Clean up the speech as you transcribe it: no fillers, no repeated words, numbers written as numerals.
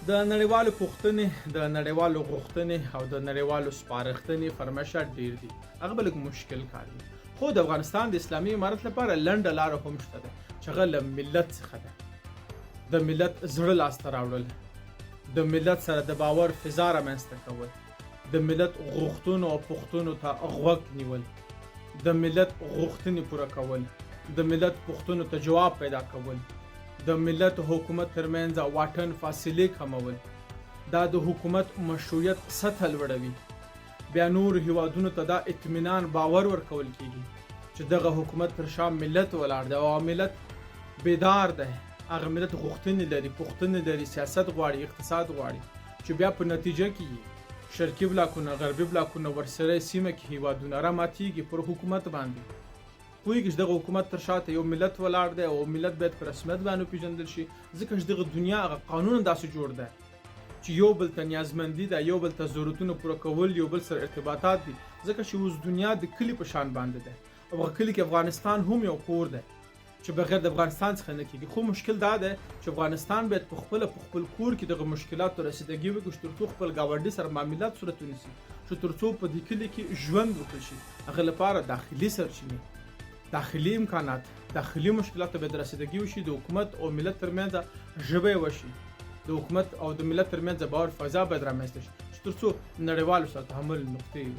د نړیوالو پوښتنې د نړیوالو غوښتنې او د نړیوالو سپارښتنې فرمایشات ډیر دي. هغه به لږ مشکل کار وي، خو د افغانستان د اسلامي امارت لپاره لنډه لاره هم شته ده چې هغه له ملت څخه ده. د ملت زړه لاسته راوړل، د ملت سره د باور فضا رامنځته کول، د ملت غوښتنو او پوښتنو ته غوږ نیول، د ملت غوښتنې پوره کول، د ملت پوښتنو ته جواب پیدا کول، د ملت حکومت ترمنځ واټن فاصلې کمول، دا د حکومت مشروعیت سطح لوړوي. بیا نور هیوادونو ته دا اطمینان باور ورکول کیږي چې دغه حکومت پر شا ملت ولاړ دی او ملت بیدار دی. هغه ملت غوښتنې لري، پوښتنې لري، سیاست غواړي، اقتصاد غواړي، چې بیا په نتیجه کې شرقي بلاکونه، غربي بلاکونه، ورسره سیمه کې هیوادونه راماتیږي پر حکومت باندې. پوهیږي چې دغه حکومت تر شاته یو ملت ولاړ دی او ملت باید په رسمیت باندې وپېژندل شي، ځکه چې دغه دنیا هغه قانون داسې جوړ دی چې یو بل ته نیازمندي ده، یو بل ته ضرورتونه پوره کول، یو بل سره ارتباطات دي، ځکه چې اوس دنیا د کلي په شان باندې ده او هغه کلي کې افغانستان هم یو کور دی چې بغیر د افغانستان څخه نه کېږي. خو مشکل دا دی چې افغانستان باید په خپل کور کې دغه مشکلاتو رسیدګي وکړي، چې ترڅو خپل ګاونډي سره معاملات صورت ونیسي، چې ترڅو په دې کلي کې ژوند وکړي شي. هغه لپاره داخلي سرچینې، داخلي امکانات، داخلي مشکلاتو باید رسیدګي وشي، د حکومت او ملت ترمنځ ژبه وشي، د حکومت او د ملت ترمنځ باور فضا باید رامنځته شي، چې ترڅو نړیوالو سره تحمل نقطې